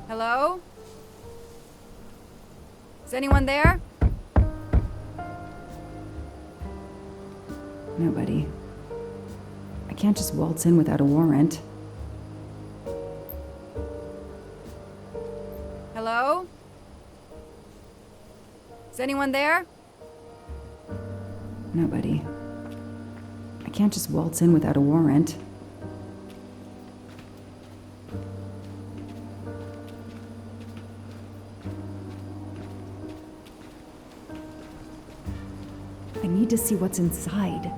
Hello? Is anyone there? Nobody. I can't just waltz in without a warrant. Hello? Is anyone there? Nobody. I can't just waltz in without a warrant. I need to see what's inside.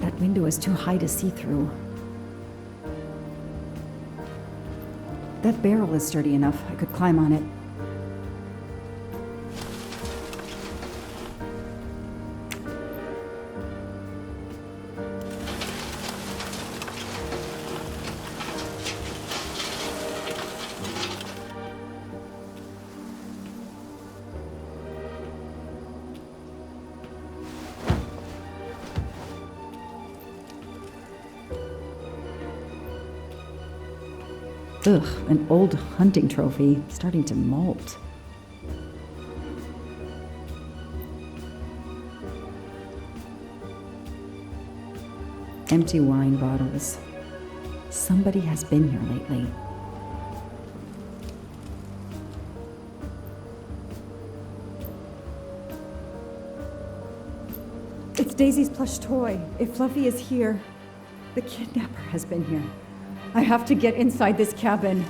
That window is too high to see through. That barrel is sturdy enough. I could climb on it. Ugh, an old hunting trophy, starting to molt. Empty wine bottles. Somebody has been here lately. It's Daisy's plush toy. If Fluffy is here, the kidnapper has been here. I have to get inside this cabin.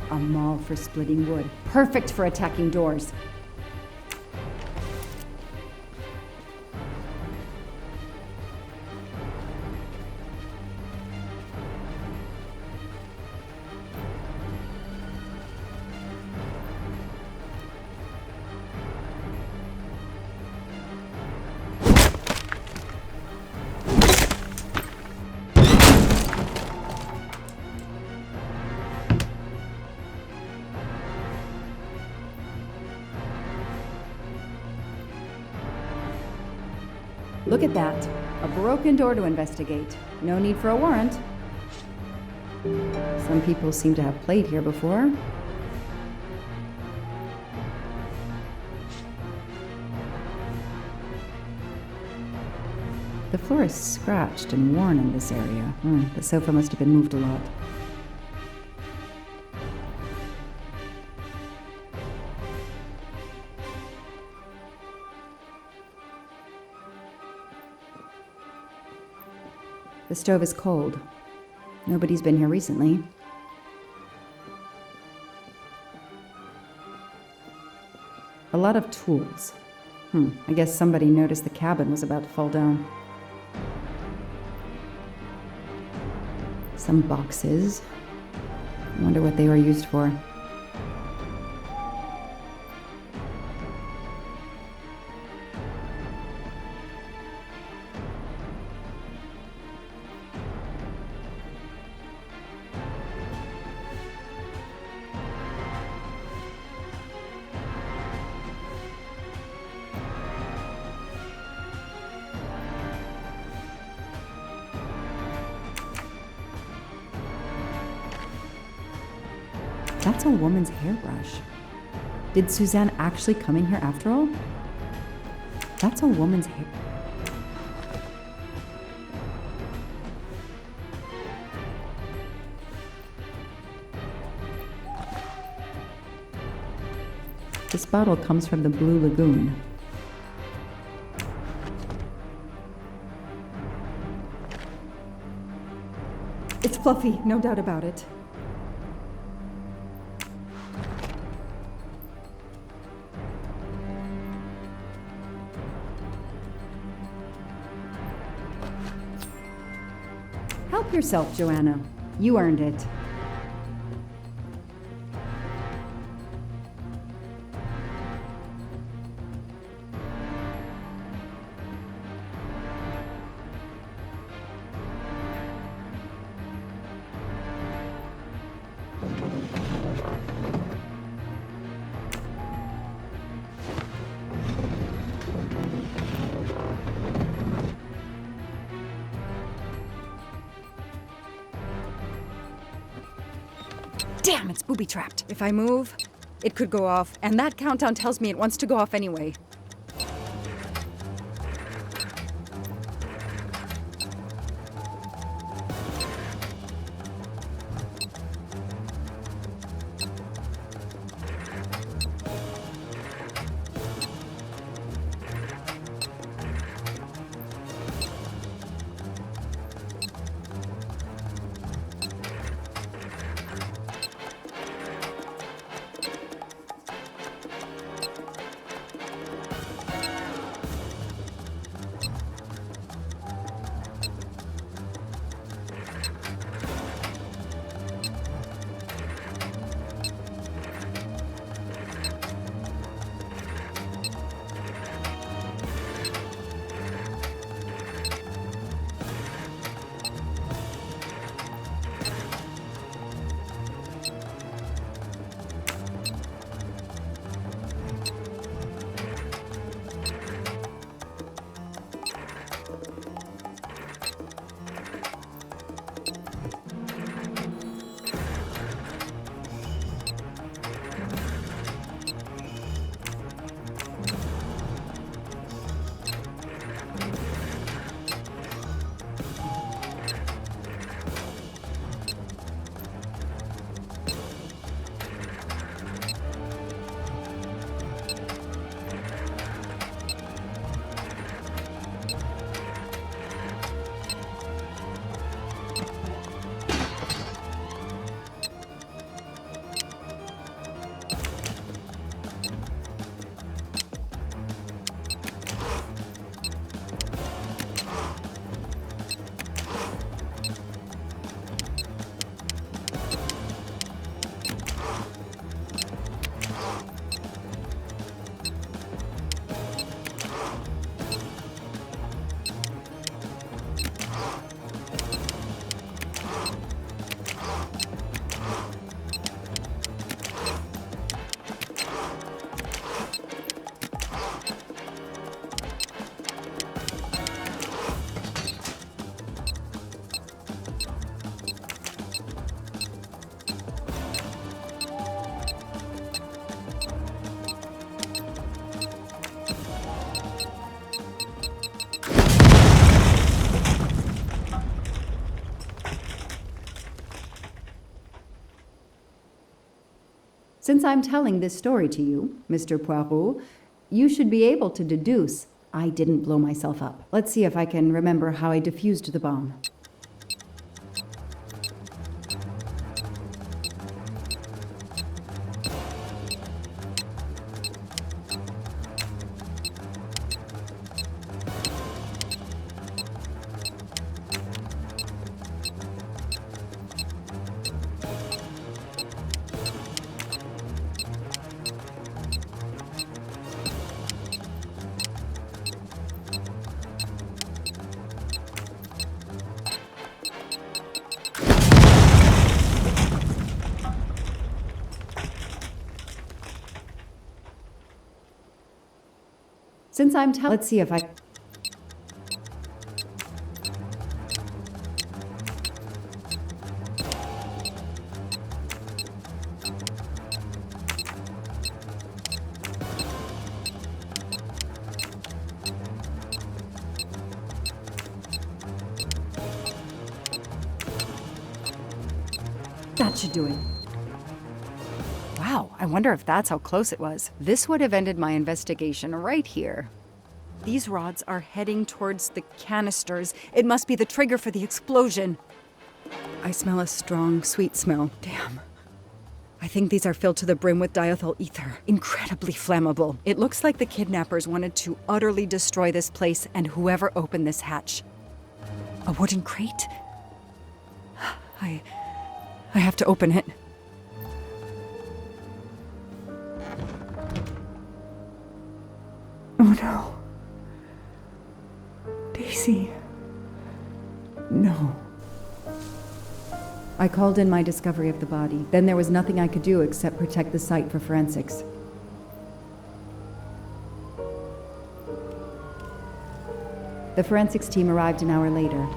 A maul for splitting wood. Perfect for attacking doors. Look at that. A broken door to investigate. No need for a warrant. Some people seem to have played here before. The floor is scratched and worn in this area. The sofa must have been moved a lot. The stove is cold. Nobody's been here recently. A lot of tools. I guess somebody noticed the cabin was about to fall down. Some boxes. I wonder what they were used for. That's a woman's hairbrush. Did Suzanne actually come in here after all? That's a woman's hair. This bottle comes from the Blue Lagoon. It's Fluffy, no doubt about it. Help yourself, Joanna. You earned it. Damn, it's booby-trapped. If I move, it could go off, and that countdown tells me it wants to go off anyway. Since I'm telling this story to you, Mr. Poirot, you should be able to deduce I didn't blow myself up. Let's see if I can remember how I defused the bomb. Since I'm telling, let's see if I... That should do it. Wow, I wonder if that's how close it was. This would have ended my investigation right here. These rods are heading towards the canisters. It must be the trigger for the explosion. I smell a strong, sweet smell. Damn. I think these are filled to the brim with diethyl ether. Incredibly flammable. It looks like the kidnappers wanted to utterly destroy this place and whoever opened this hatch. A wooden crate? I have to open it. Oh no. Daisy. No. I called in my discovery of the body. Then there was nothing I could do except protect the site for forensics. The forensics team arrived an hour later,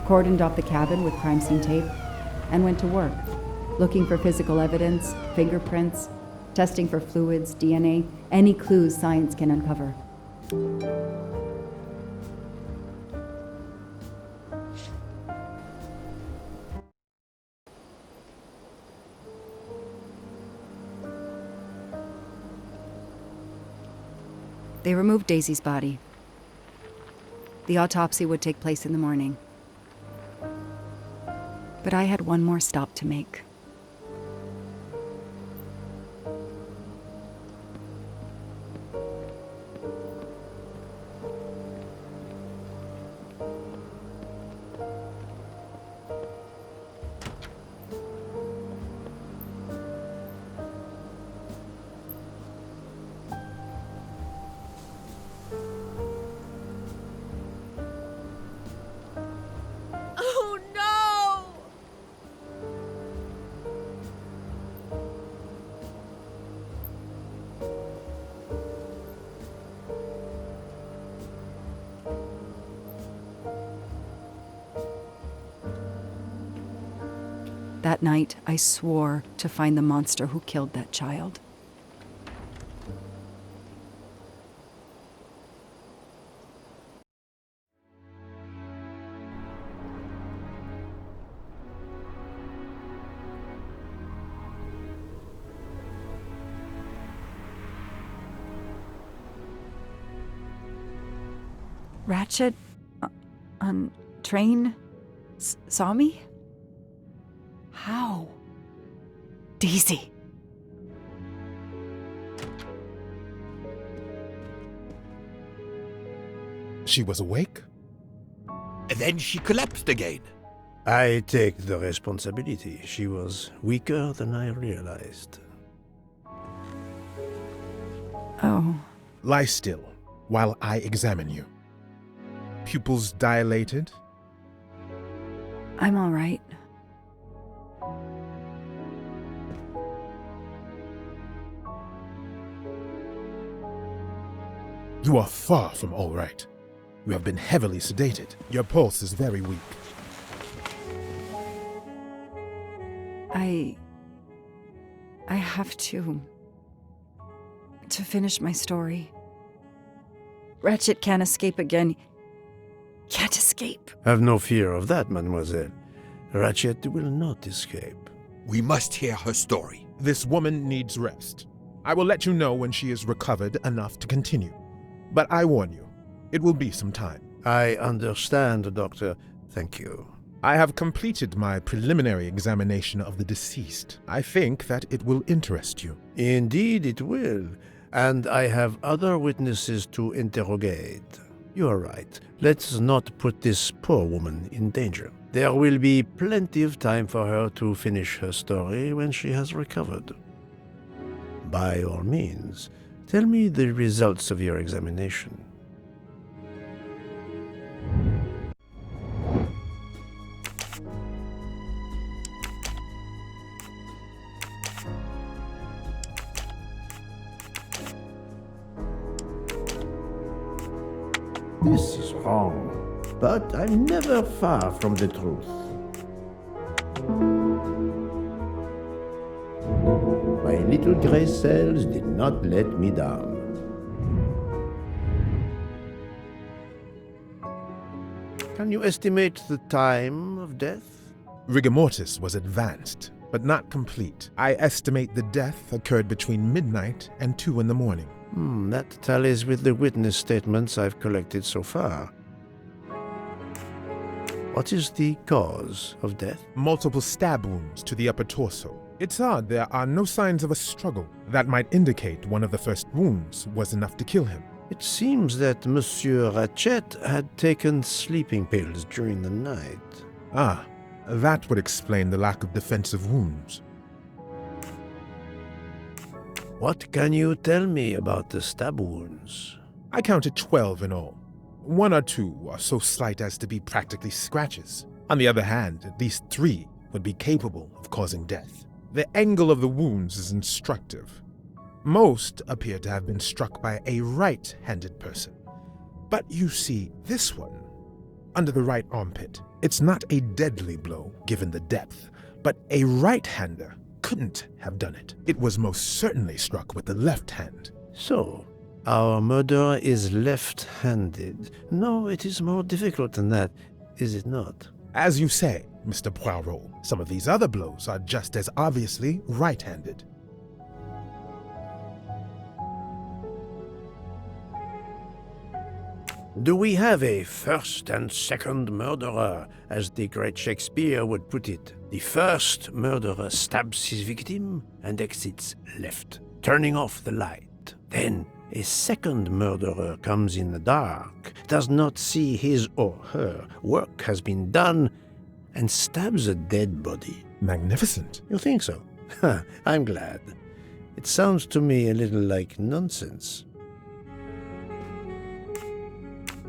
cordoned off the cabin with crime scene tape, and went to work, looking for physical evidence, fingerprints, testing for fluids, DNA, any clues science can uncover. They removed Daisy's body. The autopsy would take place in the morning. But I had one more stop to make. Oh no! That night, I swore to find the monster who killed that child. Ratchet on train saw me? How? Daisy. She was awake? Then she collapsed again. I take the responsibility. She was weaker than I realized. Oh. Lie still while I examine you. Pupils dilated? I'm all right. You are far from all right. You have been heavily sedated. Your pulse is very weak. I have to finish my story. Ratchet can't escape again. Can't escape. Have no fear of that, mademoiselle. Ratchet will not escape. We must hear her story. This woman needs rest. I will let you know when she is recovered enough to continue. But I warn you, it will be some time. I understand, Doctor. Thank you. I have completed my preliminary examination of the deceased. I think that it will interest you. Indeed it will. And I have other witnesses to interrogate. You are right. Let's not put this poor woman in danger. There will be plenty of time for her to finish her story when she has recovered. By all means, tell me the results of your examination. This is wrong, but I'm never far from the truth. My little gray cells did not let me down. Can you estimate the time of death? Rigor mortis was advanced. but not complete. I estimate the death occurred between midnight and 2 in the morning. That tallies with the witness statements I've collected so far. What is the cause of death? Multiple stab wounds to the upper torso. It's odd there are no signs of a struggle. That might indicate one of the first wounds was enough to kill him. It seems that Monsieur Ratchet had taken sleeping pills during the night. Ah, that would explain the lack of defensive wounds. What can you tell me about the stab wounds? I counted 12 in all. 1 or 2 are so slight as to be practically scratches. On the other hand, at least 3 would be capable of causing death. The angle of the wounds is instructive. Most appear to have been struck by a right-handed person. But you see, this one, under the right armpit, it's not a deadly blow given the depth, but a right-hander couldn't have done it. It was most certainly struck with the left hand. So, our murderer is left-handed. No, it is more difficult than that, is it not? As you say, Mr. Poirot, some of these other blows are just as obviously right-handed. Do we have a first and second murderer, as the great Shakespeare would put it? The first murderer stabs his victim and exits left, turning off the light. Then a second murderer comes in the dark, does not see his or her work has been done, and stabs a dead body. Magnificent. You think so? I'm glad. It sounds to me a little like nonsense.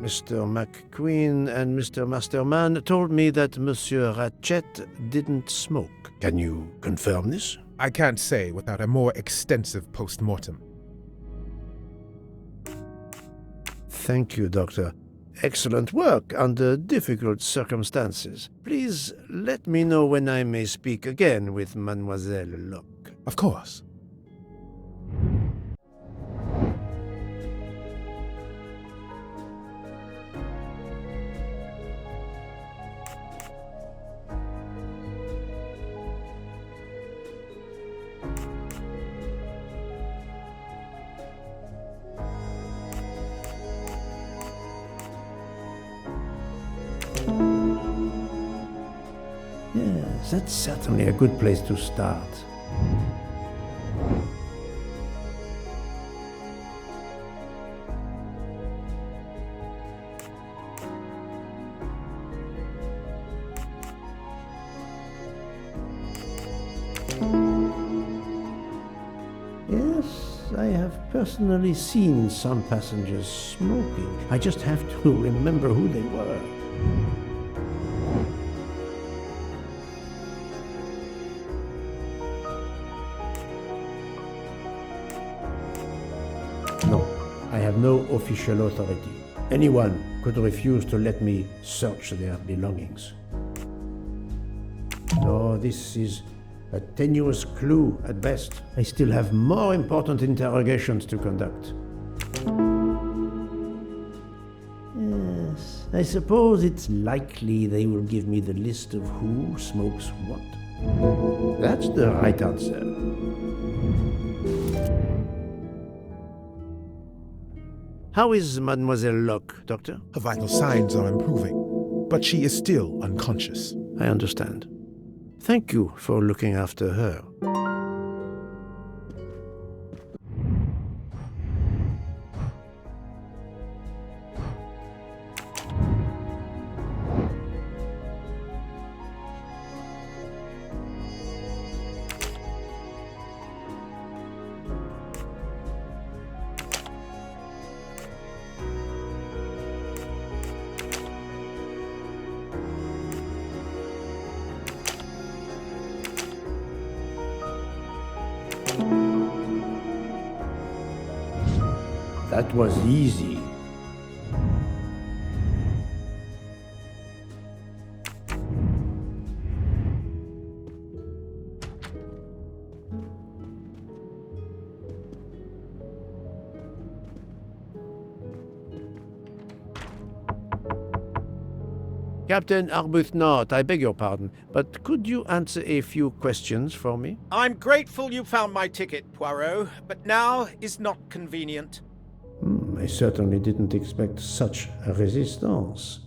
Mr. McQueen and Mr. Masterman told me that Monsieur Ratchet didn't smoke. Can you confirm this? I can't say without a more extensive post-mortem. Thank you, Doctor. Excellent work under difficult circumstances. Please let me know when I may speak again with Mademoiselle Locke. Of course. Yes, that's certainly a good place to start. Yes, I have personally seen some passengers smoking. I just have to remember who they were. No, I have no official authority. Anyone could refuse to let me search their belongings. No, this is a tenuous clue at best. I still have more important interrogations to conduct. Yes, I suppose it's likely they will give me the list of who smokes what. That's the right answer. How is Mademoiselle Locke, Doctor? Her vital signs are improving, but she is still unconscious. I understand. Thank you for looking after her. That was easy. Captain Arbuthnot, I beg your pardon, but could you answer a few questions for me? I'm grateful you found my ticket, Poirot, but now is not convenient. I certainly didn't expect such a resistance.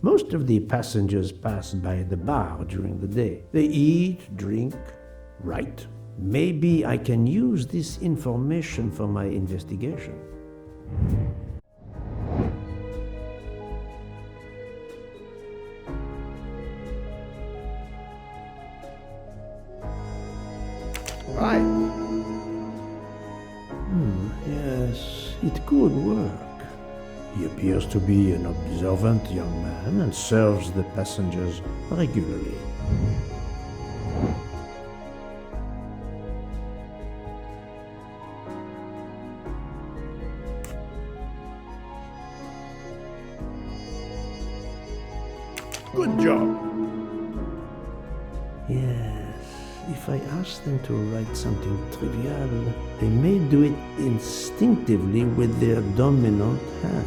Most of the passengers pass by the bar during the day. They eat, drink, write. Maybe I can use this information for my investigation. Right. Yes, it could work. He appears to be an observant young man and serves the passengers regularly. Good job. Yes, if I ask them to write something trivial, they may do it instinctively with their dominant hand.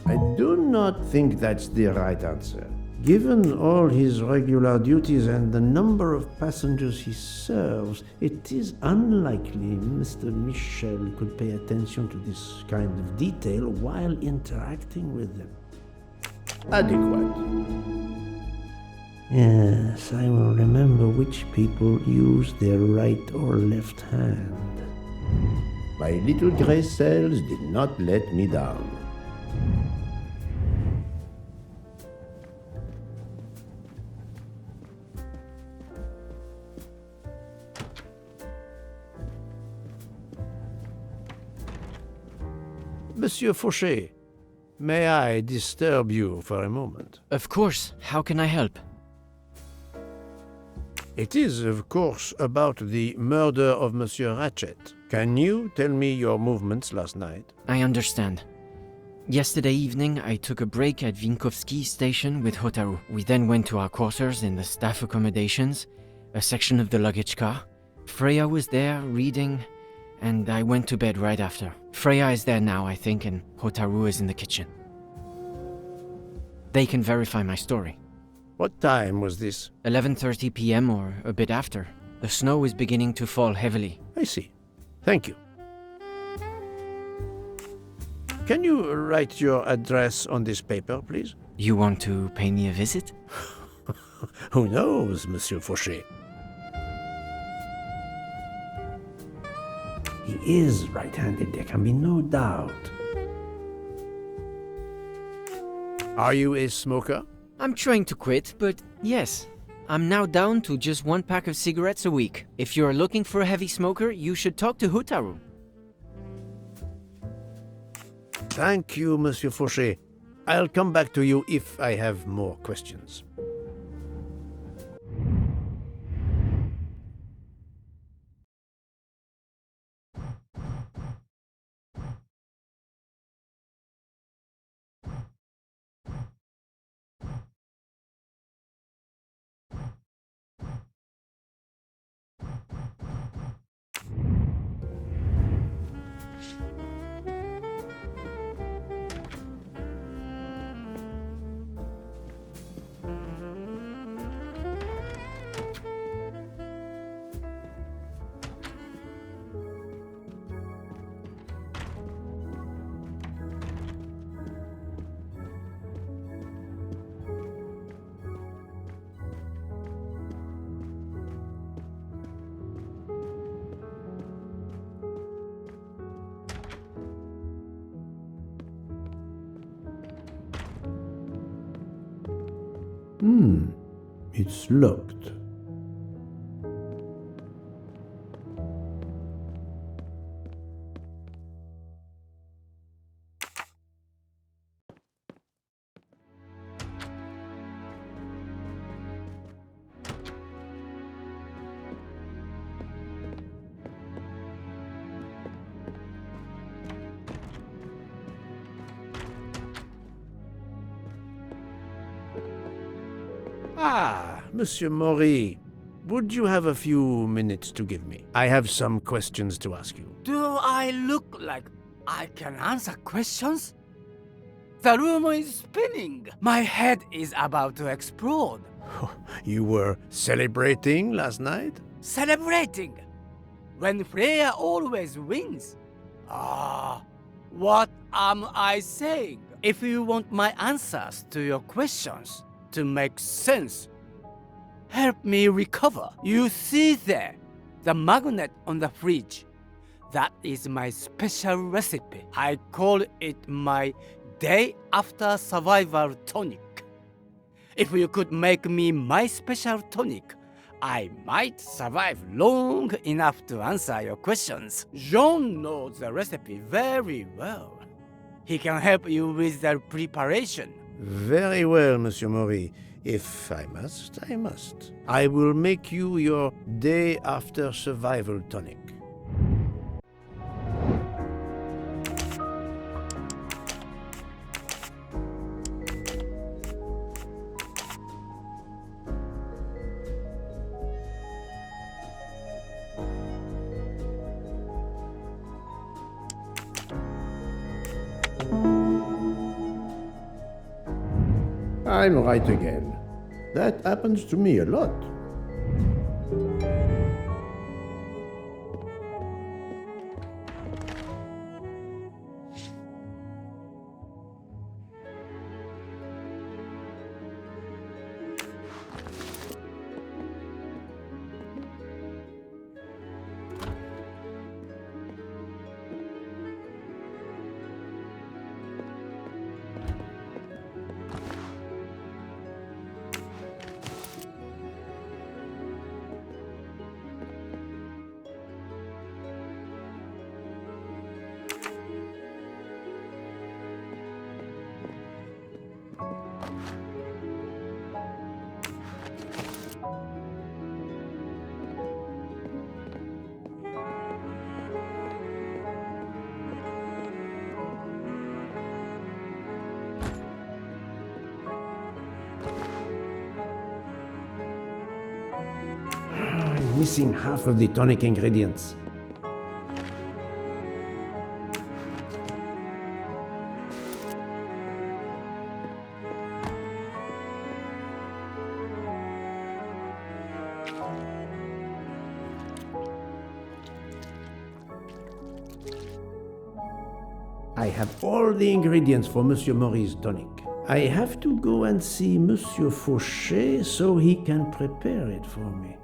I do not think that's the right answer. Given all his regular duties and the number of passengers he serves, it is unlikely Mr. Michel could pay attention to this kind of detail while interacting with them. Adequate. Yes, I will remember which people use their right or left hand. My little gray cells did not let me down. Monsieur Fauchet, may I disturb you for a moment? Of course. How can I help? It is, of course, about the murder of Monsieur Ratchet. Can you tell me your movements last night? I understand. Yesterday evening, I took a break at Vinkovsky station with Hotaru. We then went to our quarters in the staff accommodations, a section of the luggage car. Freya was there, reading, and I went to bed right after. Freya is there now, I think, and Hotaru is in the kitchen. They can verify my story. What time was this? 11:30 p.m. or a bit after. The snow is beginning to fall heavily. I see. Thank you. Can you write your address on this paper, please? You want to pay me a visit? Who knows, Monsieur Fauchet? He is right-handed, there can be no doubt. Are you a smoker? I'm trying to quit, but yes. I'm now down to just one pack of cigarettes a week. If you're looking for a heavy smoker, you should talk to Hotaru. Thank you, Monsieur Fauchet. I'll come back to you if I have more questions. It's locked. Ah, Monsieur Maury, would you have a few minutes to give me? I have some questions to ask you. Do I look like I can answer questions? The room is spinning. My head is about to explode. You were celebrating last night? Celebrating? When Freya always wins. What am I saying? If you want my answers to your questions to make sense, help me recover. You see there, the magnet on the fridge. That is my special recipe. I call it my day after survival tonic. If you could make me my special tonic, I might survive long enough to answer your questions. Jean knows the recipe very well. He can help you with the preparation. Very well, Monsieur Maury. If I must, I must. I will make you your day after survival tonic. I'm right again. That happens to me a lot. Missing half of the tonic ingredients. I have all the ingredients for Monsieur Maury's tonic. I have to go and see Monsieur Fauchet so he can prepare it for me.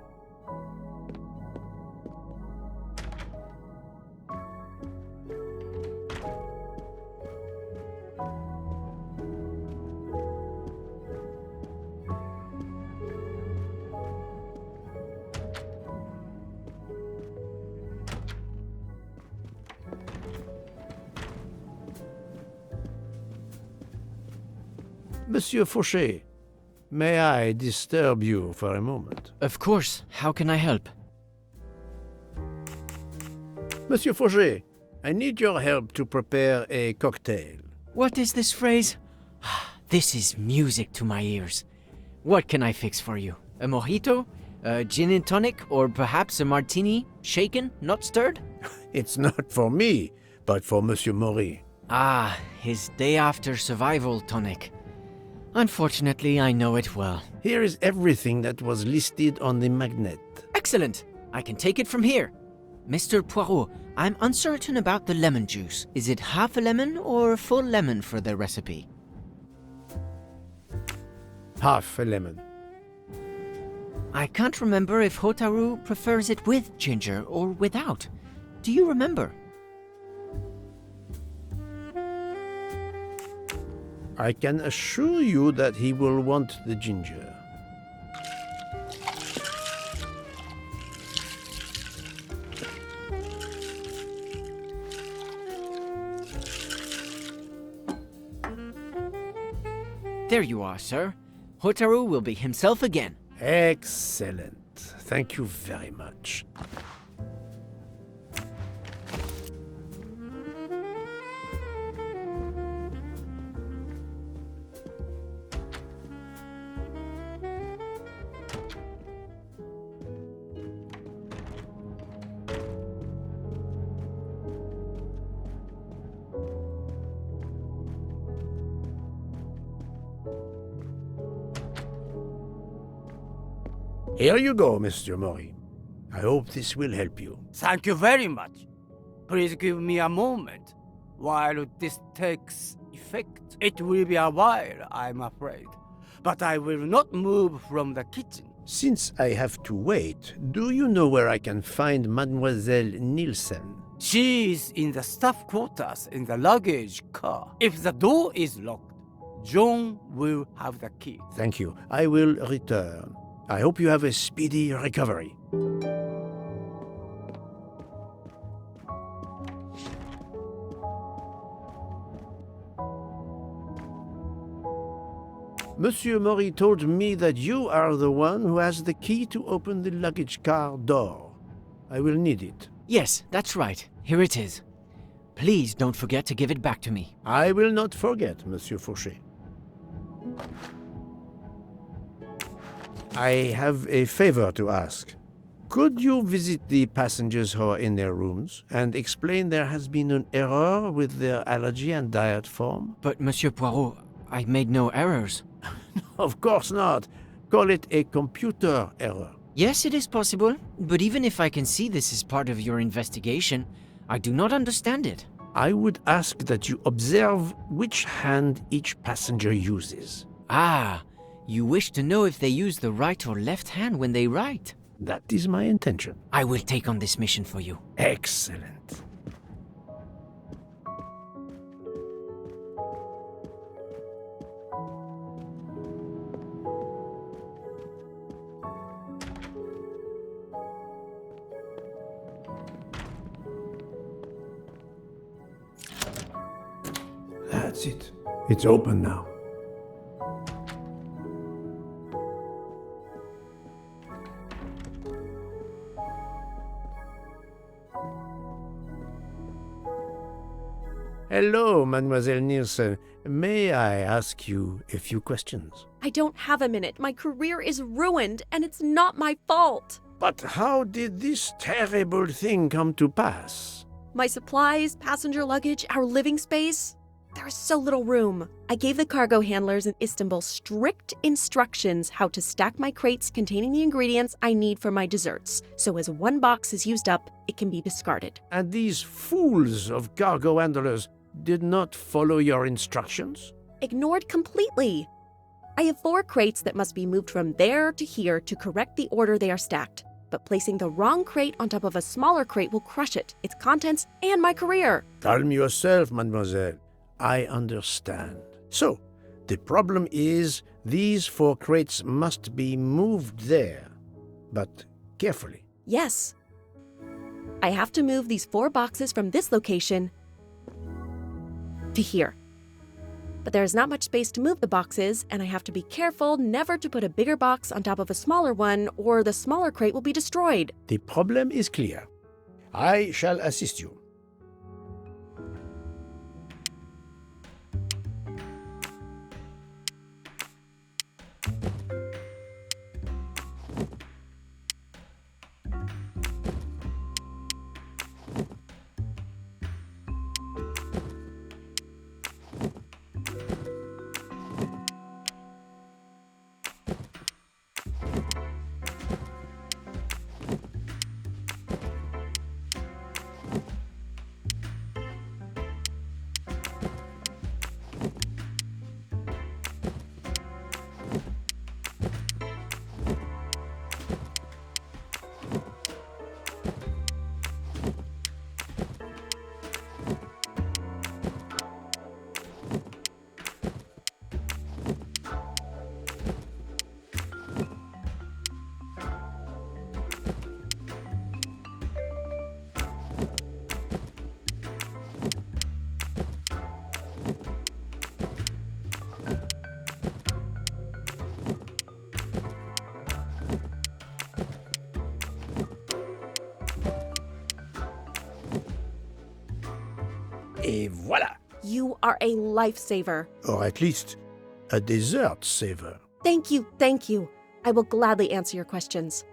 Monsieur Fauchet, may I disturb you for a moment? Of course, how can I help? Monsieur Fauchet, I need your help to prepare a cocktail. What is this phrase? This is music to my ears. What can I fix for you? A mojito? A gin and tonic? Or perhaps a martini? Shaken, not stirred? It's not for me, but for Monsieur Maury. Ah, his day after survival tonic. Unfortunately, I know it well. Here is everything that was listed on the magnet. Excellent! I can take it from here. Mr. Poirot, I'm uncertain about the lemon juice. Is it half a lemon or a full lemon for the recipe? Half a lemon. I can't remember if Hotaru prefers it with ginger or without. Do you remember? I can assure you that he will want the ginger. There you are, sir. Hotaru will be himself again. Excellent. Thank you very much. Here you go, Mr. Mori. I hope this will help you. Thank you very much. Please give me a moment while this takes effect. It will be a while, I'm afraid. But I will not move from the kitchen. Since I have to wait, do you know where I can find Mademoiselle Nielsen? She is in the staff quarters in the luggage car. If the door is locked, John will have the key. Thank you. I will return. I hope you have a speedy recovery. Monsieur Mori told me that you are the one who has the key to open the luggage car door. I will need it. Yes, that's right. Here it is. Please don't forget to give it back to me. I will not forget, Monsieur Fauché. I have a favor to ask. Could you visit the passengers who are in their rooms and explain there has been an error with their allergy and diet form? But, Monsieur Poirot, I made no errors. Of course not. Call it a computer error. Yes, it is possible, but even if I can see this is part of your investigation, I do not understand it. I would ask that you observe which hand each passenger uses. Ah, you wish to know if they use the right or left hand when they write? That is my intention. I will take on this mission for you. Excellent. That's it. It's open now. Hello, Mademoiselle Nielsen. May I ask you a few questions? I don't have a minute. My career is ruined, and it's not my fault. But how did this terrible thing come to pass? My supplies, passenger luggage, our living space. There is so little room. I gave the cargo handlers in Istanbul strict instructions how to stack my crates containing the ingredients I need for my desserts, so as one box is used up, it can be discarded. And these fools of cargo handlers did not follow your instructions? Ignored completely. I have 4 crates that must be moved from there to here to correct the order they are stacked. But placing the wrong crate on top of a smaller crate will crush it, its contents, and my career. Calm yourself, mademoiselle. I understand. So, the problem is these 4 crates must be moved there, but carefully. Yes. I have to move these 4 boxes from this location to here. But there is not much space to move the boxes, and I have to be careful never to put a bigger box on top of a smaller one, or the smaller crate will be destroyed. The problem is clear. I shall assist you. Et voilà! You are a lifesaver. Or at least a dessert saver. Thank you, thank you. I will gladly answer your questions.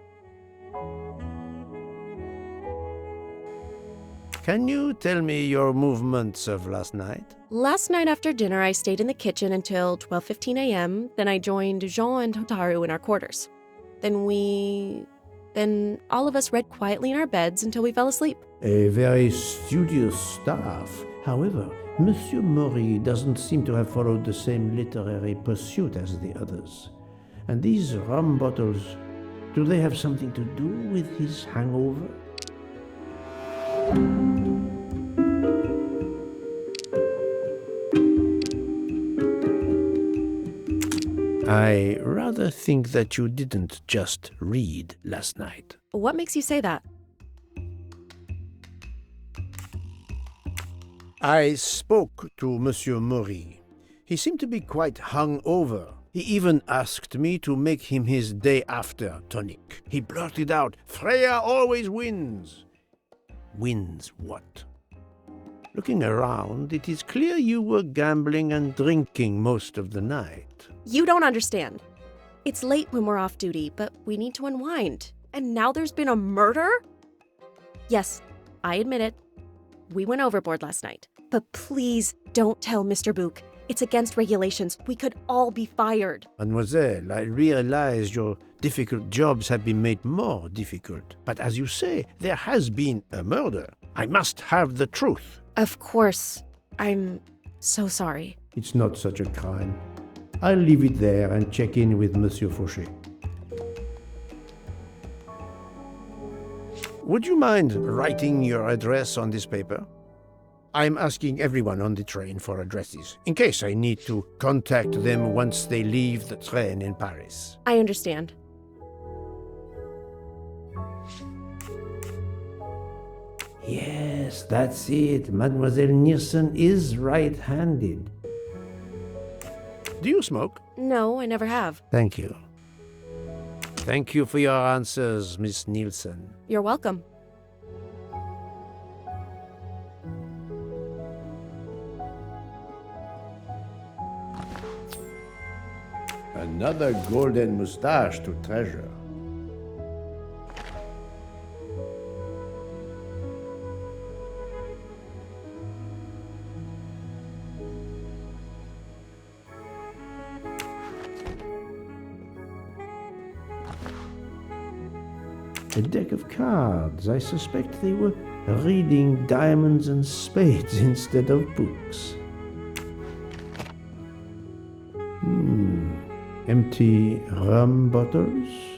Can you tell me your movements of last night? Last night after dinner, I stayed in the kitchen until 12:15 a.m. Then I joined Jean and Hotaru in our quarters. Then all of us read quietly in our beds until we fell asleep. A very studious staff. However, Monsieur Maury doesn't seem to have followed the same literary pursuit as the others. And these rum bottles, do they have something to do with his hangover? I rather think that you didn't just read last night. What makes you say that? I spoke to Monsieur Maury. He seemed to be quite hungover. He even asked me to make him his day after tonic. He blurted out, "Freya always wins." Wins what? Looking around, it is clear you were gambling and drinking most of the night. You don't understand. It's late when we're off duty, but we need to unwind. And now there's been a murder? Yes, I admit it. We went overboard last night. But please don't tell Mr. Book. It's against regulations. We could all be fired. Mademoiselle, I realize your difficult jobs have been made more difficult. But as you say, there has been a murder. I must have the truth. Of course. I'm so sorry. It's not such a crime. I'll leave it there and check in with Monsieur Fauché. Would you mind writing your address on this paper? I'm asking everyone on the train for addresses, in case I need to contact them once they leave the train in Paris. I understand. Yes, that's it. Mademoiselle Niersen is right-handed. Do you smoke? No, I never have. Thank you. Thank you for your answers, Miss Nielsen. You're welcome. Another golden moustache to treasure. A deck of cards. I suspect they were reading diamonds and spades instead of books. Empty rum bottles?